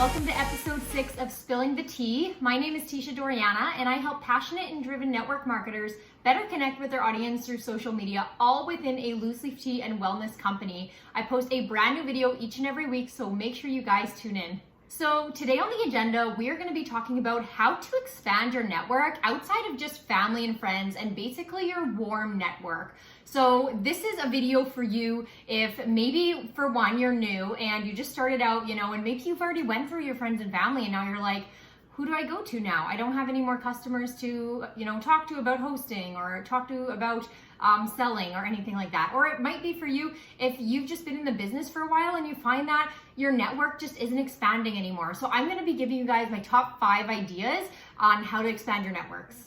welcome to episode 6 of Spilling the Tea. My name is Tisha Doriana, and I help passionate and driven network marketers better connect with their audience through social media, all within a loose leaf tea and wellness company. I post a brand new video each and every week, so make sure you guys tune in. So today on the agenda, we are going to be talking about how to expand your network outside of just family and friends and basically your warm network. So this is a video for you if maybe for one, you're new and you just started out, and maybe you've already went through your friends and family and now you're like, who do I go to now? I don't have any more customers to, talk to about hosting or talk to about selling or anything like that. Or it might be for you if you've just been in the business for a while and you find that your network just isn't expanding anymore. So I'm going to be giving you guys my top 5 ideas on how to expand your networks.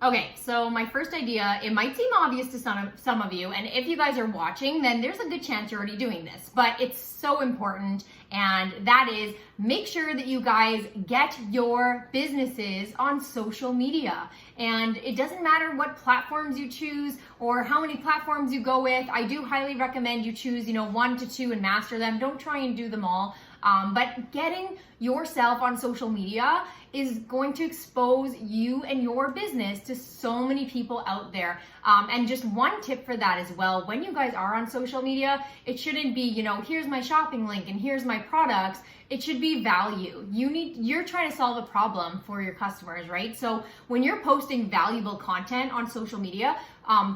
Okay, so my first idea, it might seem obvious to some of you, and if you guys are watching, then there's a good chance you're already doing this, but it's so important, and that is make sure that you guys get your businesses on social media. And it doesn't matter what platforms you choose or how many platforms you go with. I do highly recommend you choose, 1 to 2 and master them. Don't try and do them all. But getting yourself on social media is going to expose you and your business to so many people out there. And just one tip for that as well, when you guys are on social media, it shouldn't be, here's my shopping link and here's my products. It should be value. You're trying to solve a problem for your customers, right? So when you're posting valuable content on social media,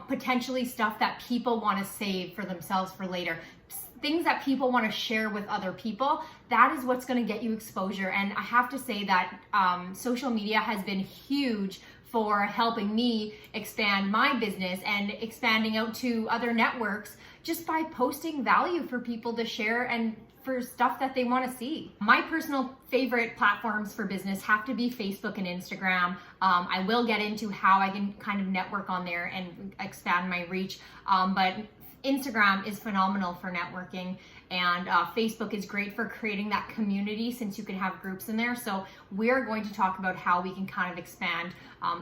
potentially stuff that people want to save for themselves for later, things that people want to share with other people, that is what's going to get you exposure. And I have to say that social media has been huge for helping me expand my business and expanding out to other networks just by posting value for people to share and for stuff that they want to see. My personal favorite platforms for business have to be Facebook and Instagram. I will get into how I can kind of network on there and expand my reach, but Instagram is phenomenal for networking, and Facebook is great for creating that community since you can have groups in there. So we're going to talk about how we can kind of expand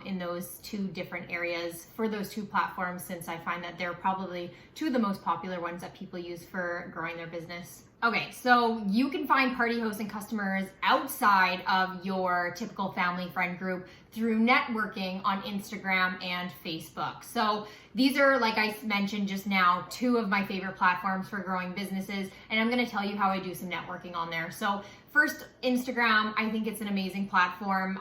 in those 2 different areas for those 2 platforms, since I find that they're probably 2 of the most popular ones that people use for growing their business. Okay, so you can find party hosts and customers outside of your typical family friend group through networking on Instagram and Facebook. So these are, like I mentioned just now, 2 of my favorite platforms for growing businesses, and I'm going to tell you how I do some networking on there. So first, Instagram, I think it's an amazing platform.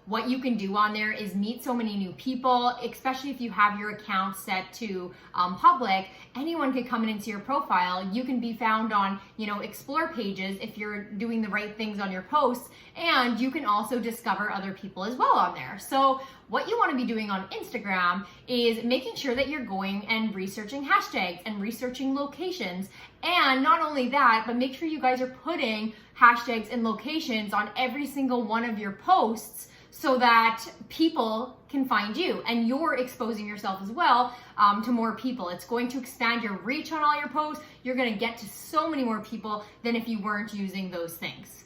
What you can do on there is meet so many new people, especially if you have your account set to public. Anyone could come into your profile. You can be found on, explore pages if you're doing the right things on your posts, and you can also discover other people as well on there. So what you want to be doing on Instagram is making sure that you're going and researching hashtags and researching locations. And not only that, but make sure you guys are putting hashtags and locations on every single one of your posts so that people can find you and you're exposing yourself as well to more people. It's going to expand your reach on all your posts. You're going to get to so many more people than if you weren't using those things.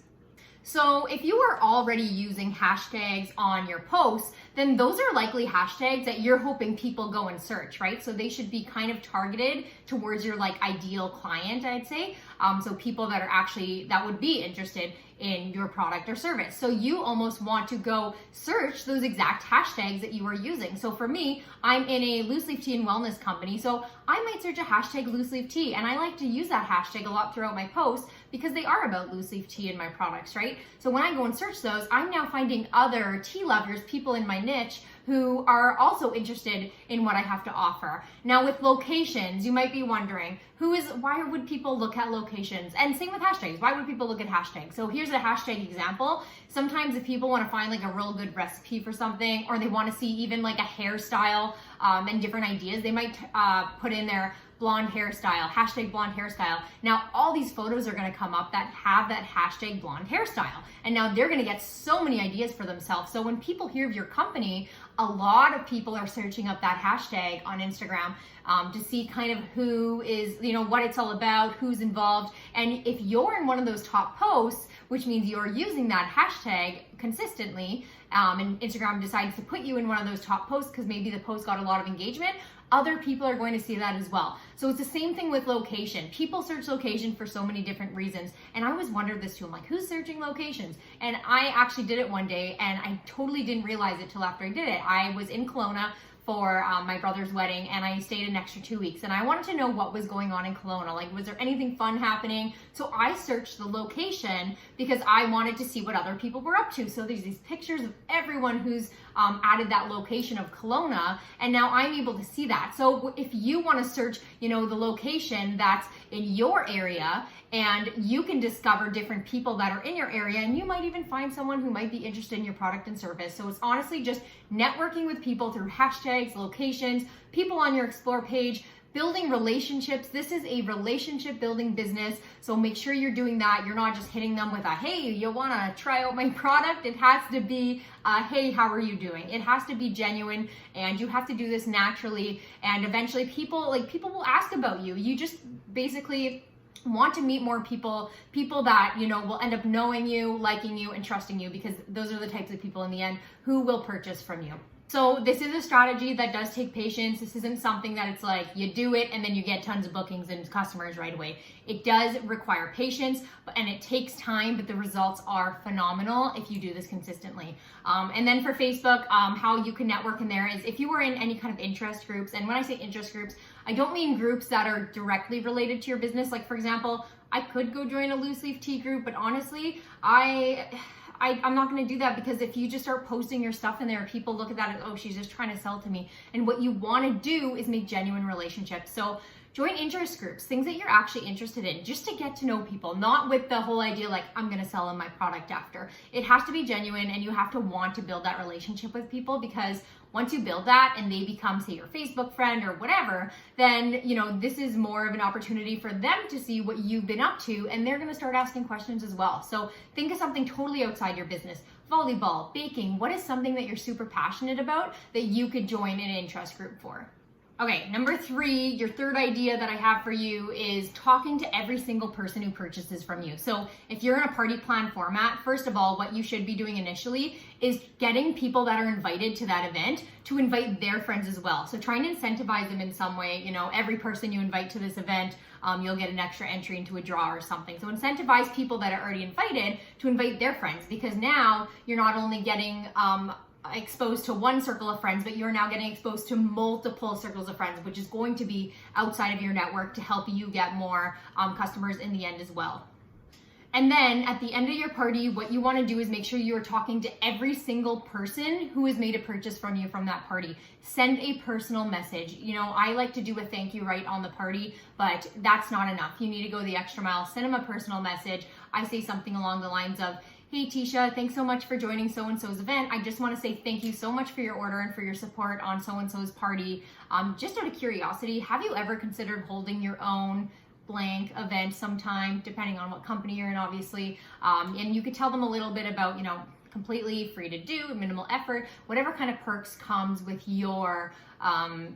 So if you are already using hashtags on your posts, then those are likely hashtags that you're hoping people go and search, right? So they should be kind of targeted towards your ideal client, I'd say. So people that would be interested in your product or service. So you almost want to go search those exact hashtags that you are using. So for me, I'm in a loose leaf tea and wellness company. So I might search a hashtag loose leaf tea, and I like to use that hashtag a lot throughout my posts because they are about loose leaf tea and my products, right? So when I go and search those, I'm now finding other tea lovers, people in my niche who are also interested in what I have to offer. Now with locations, you might be wondering, why would people look at locations? And same with hashtags, why would people look at hashtags? So here's a hashtag example. Sometimes if people wanna find a real good recipe for something, or they wanna see even a hairstyle and different ideas, they might put in their blonde hairstyle, hashtag blonde hairstyle. Now, all these photos are gonna come up that have that hashtag blonde hairstyle. And now they're gonna get so many ideas for themselves. So when people hear of your company, a lot of people are searching up that hashtag on Instagram to see kind of who is, what it's all about, who's involved. And if you're in one of those top posts, which means you're using that hashtag consistently, and Instagram decides to put you in one of those top posts because maybe the post got a lot of engagement, other people are going to see that as well. So it's the same thing with location. People search location for so many different reasons. And I always wondered this too. I'm like, who's searching locations? And I actually did it one day and I totally didn't realize it till after I did it. I was in Kelowna for my brother's wedding and I stayed an extra 2 weeks and I wanted to know what was going on in Kelowna. Like, was there anything fun happening? So I searched the location because I wanted to see what other people were up to. So there's these pictures of everyone who's added that location of Kelowna, and now I'm able to see that. So if you want to search, the location that's in your area, and you can discover different people that are in your area, and you might even find someone who might be interested in your product and service. So it's honestly just networking with people through hashtags, locations, people on your Explore page, building relationships. This is a relationship building business. So make sure you're doing that. You're not just hitting them with a, hey, you want to try out my product? It has to be, hey, how are you doing? It has to be genuine, and you have to do this naturally. And eventually people will ask about you. You just basically want to meet more people that, will end up knowing you, liking you, and trusting you, because those are the types of people in the end who will purchase from you. So this is a strategy that does take patience. This isn't something that it's like you do it and then you get tons of bookings and customers right away. It does require patience and it takes time, but the results are phenomenal if you do this consistently. And then for Facebook, how you can network in there is if you are in any kind of interest groups. And when I say interest groups, I don't mean groups that are directly related to your business. Like, for example, I could go join a loose leaf tea group, but honestly, I'm not going to do that, because if you just start posting your stuff in there, people look at that as, oh, she's just trying to sell to me. And what you want to do is make genuine relationships. So join interest groups, things that you're actually interested in, just to get to know people, not with the whole idea like, I'm going to sell them my product after. It has to be genuine, and you have to want to build that relationship with people, because once you build that and they become, say, your Facebook friend or whatever, then, this is more of an opportunity for them to see what you've been up to, and they're going to start asking questions as well. So think of something totally outside your business. Volleyball, baking, what is something that you're super passionate about that you could join an interest group for? Okay, number 3, your third idea that I have for you is talking to every single person who purchases from you. So if you're in a party plan format, first of all, what you should be doing initially is getting people that are invited to that event to invite their friends as well. So trying to incentivize them in some way. Every person you invite to this event, you'll get an extra entry into a draw or something. So incentivize people that are already invited to invite their friends, because now you're not only getting exposed to one circle of friends, but you're now getting exposed to multiple circles of friends, which is going to be outside of your network to help you get more customers in the end as well. And then at the end of your party, what you want to do is make sure you're talking to every single person who has made a purchase from you from that party. Send a personal message. I like to do a thank you right on the party, but that's not enough. You need to go the extra mile. Send them a personal message. I say something along the lines of, hey Tisha, thanks so much for joining so-and-so's event. I just want to say thank you so much for your order and for your support on so-and-so's party. Just out of curiosity, have you ever considered holding your own blank event sometime, depending on what company you're in, obviously? And you could tell them a little bit about, completely free to do, minimal effort, whatever kind of perks comes with your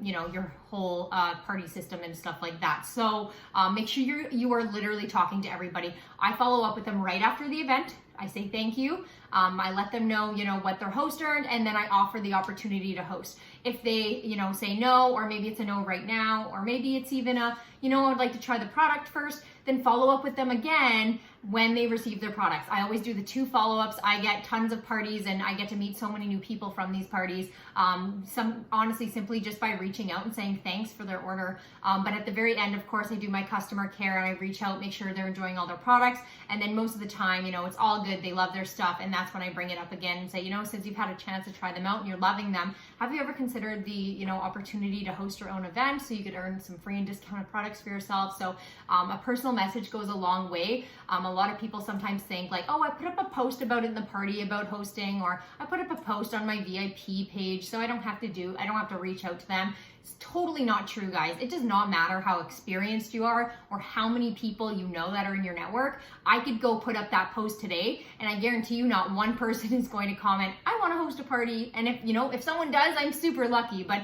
your whole party system and stuff like that. So make sure you are literally talking to everybody. I follow up with them right after the event. I say thank you. I let them know, what their host earned, and then I offer the opportunity to host. If they, say no, or maybe it's a no right now, or maybe it's even a, I'd like to try the product first, then follow up with them again when they receive their products. I always do the 2 follow-ups. I get tons of parties and I get to meet so many new people from these parties. Some honestly simply just by reaching out and saying thanks for their order. But at the very end, of course, I do my customer care and I reach out, make sure they're enjoying all their products. And then most of the time, it's all good. They love their stuff. And that's when I bring it up again and say, since you've had a chance to try them out and you're loving them, have you ever considered the, opportunity to host your own event so you could earn some free and discounted products for yourself? So a personal message goes a long way. A lot of people sometimes think like, oh, I put up a post about it in the party about hosting, or I put up a post on my VIP page so I don't have to reach out to them. It's totally not true, guys. It does not matter how experienced you are or how many people you know that are in your network. I could go put up that post today and I guarantee you not one person is going to comment, I want to host a party. And if someone does, I'm super lucky, but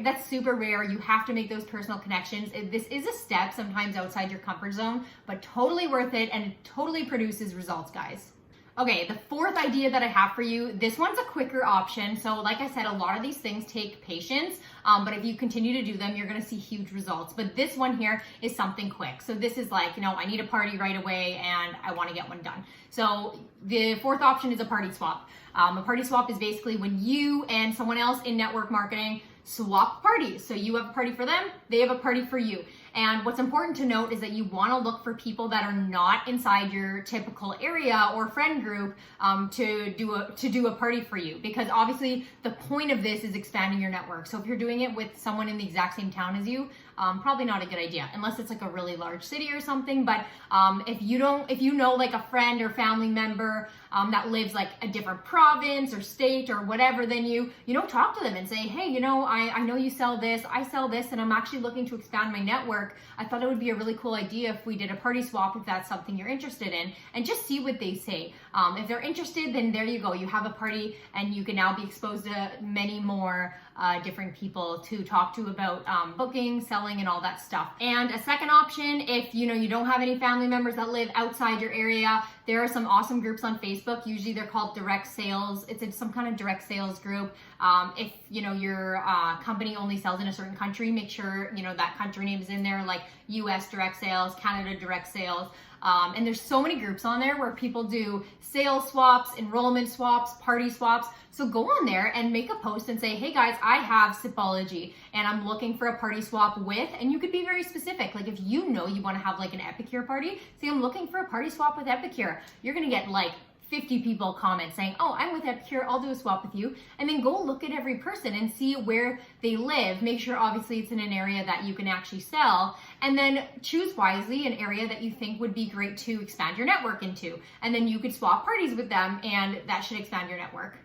that's super rare. You have to make those personal connections. This is a step sometimes outside your comfort zone, but totally worth it, and it totally produces results, guys. Okay, the fourth idea that I have for you, this one's a quicker option. So like I said, a lot of these things take patience, but if you continue to do them, you're gonna see huge results. But this one here is something quick. So this is like, I need a party right away and I wanna get one done. So the fourth option is a party swap. A party swap is basically when you and someone else in network marketing swap parties. So you have a party for them, they have a party for you. And what's important to note is that you want to look for people that are not inside your typical area or friend group to do a party for you, because obviously the point of this is expanding your network. So if you're doing it with someone in the exact same town as you, probably not a good idea unless it's like a really large city or something. But if you know like a friend or family member that lives like a different province or state or whatever than you, talk to them and say, hey, I know you sell this, I sell this, and I'm actually looking to expand my network. I thought it would be a really cool idea if we did a party swap, if that's something you're interested in, and just see what they say. If they're interested, then there you go. You have a party and you can now be exposed to many more different people to talk to about booking, selling, and all that stuff. And a second option, if you don't have any family members that live outside your area, there are some awesome groups on Facebook. Usually they're called direct sales. It's in some kind of direct sales group. If your company only sells in a certain country, make sure that country name is in there, like US direct sales, Canada direct sales. And there's so many groups on there where people do sales swaps, enrollment swaps, party swaps. So go on there and make a post and say, hey guys, I have Sipology and I'm looking for a party swap with, and you could be very specific. Like if you want to have like an Epicure party, say I'm looking for a party swap with Epicure. You're going to get like 50 people comment saying, oh, I'm with Epicure, I'll do a swap with you. And then go look at every person and see where they live. Make sure obviously it's in an area that you can actually sell. And then choose wisely an area that you think would be great to expand your network into. And then you could swap parties with them and that should expand your network.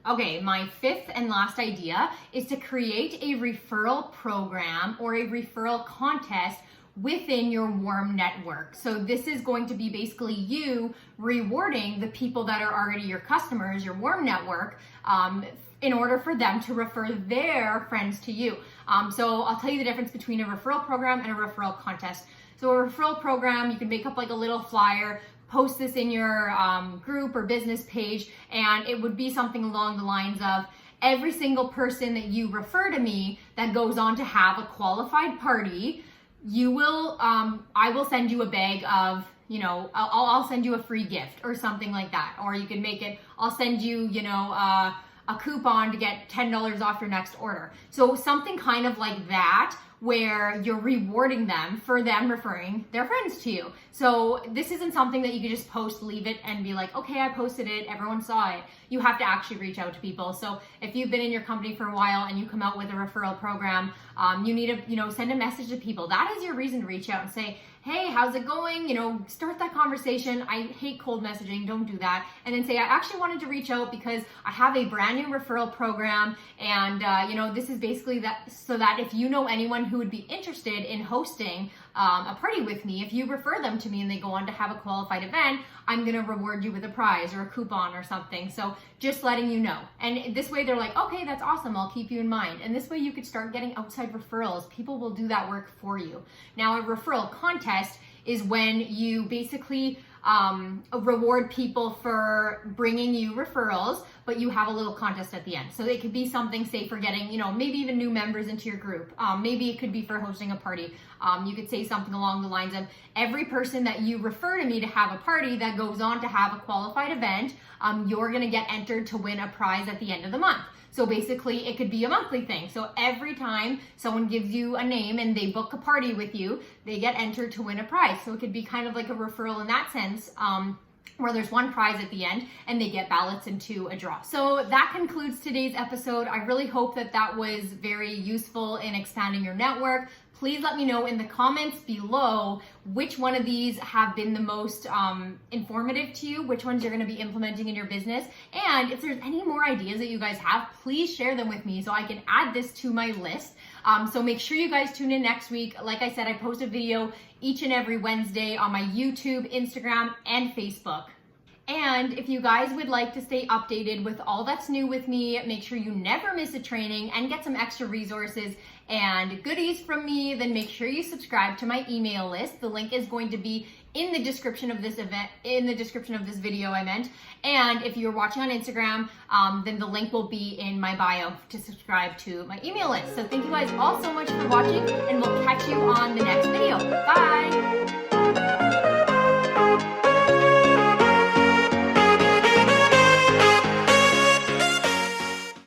Okay, my fifth and last idea is to create a referral program or a referral contest within your warm network. So this is going to be basically you rewarding the people that are already your customers, your warm network, in order for them to refer their friends to you. So I'll tell you the difference between a referral program and a referral contest. So a referral program, you can make up like a little flyer, post this in your group or business page, and it would be something along the lines of, every single person that you refer to me that goes on to have a qualified party, I will send you a bag of, I'll send you a free gift or something like that. Or you can make it, I'll send you, a coupon to get $10 off your next order. So something kind of like that, where you're rewarding them for them referring their friends to you. So this isn't something that you can just post, leave it, and be like, okay, I posted it, everyone saw it. You have to actually reach out to people. So if you've been in your company for a while and you come out with a referral program, you need to, send a message to people. That is your reason to reach out and say, hey, how's it going? Start that conversation. I hate cold messaging, don't do that. And then say, I actually wanted to reach out because I have a brand new referral program. And, this is basically that, so that if you know anyone who would be interested in hosting a party with me, if you refer them to me and they go on to have a qualified event, I'm going to reward you with a prize or a coupon or something. So just letting you know. And this way they're like, okay, that's awesome. I'll keep you in mind. And this way you could start getting outside referrals. People will do that work for you. Now, a referral contest is when you basically reward people for bringing you referrals, but you have a little contest at the end. So it could be something, say, for getting, maybe even new members into your group. Maybe it could be for hosting a party. You could say something along the lines of, every person that you refer to me to have a party that goes on to have a qualified event, you're going to get entered to win a prize at the end of the month. So basically it could be a monthly thing. So every time someone gives you a name and they book a party with you, they get entered to win a prize. So it could be kind of like a referral in that sense, where there's one prize at the end and they get ballots into a draw. So that concludes today's episode. I really hope that that was very useful in expanding your network. Please let me know in the comments below which one of these have been the most informative to you, which ones you're going to be implementing in your business. And if there's any more ideas that you guys have, please share them with me so I can add this to my list. So make sure you guys tune in next week. Like I said, I post a video each and every Wednesday on my YouTube, Instagram, and Facebook. And if you guys would like to stay updated with all that's new with me, make sure you never miss a training and get some extra resources and goodies from me, then make sure you subscribe to my email list. The link is going to be in the description of this video, and if you're watching on Instagram, then the link will be in my bio to subscribe to my email list. So thank you guys all so much for watching, and we'll catch you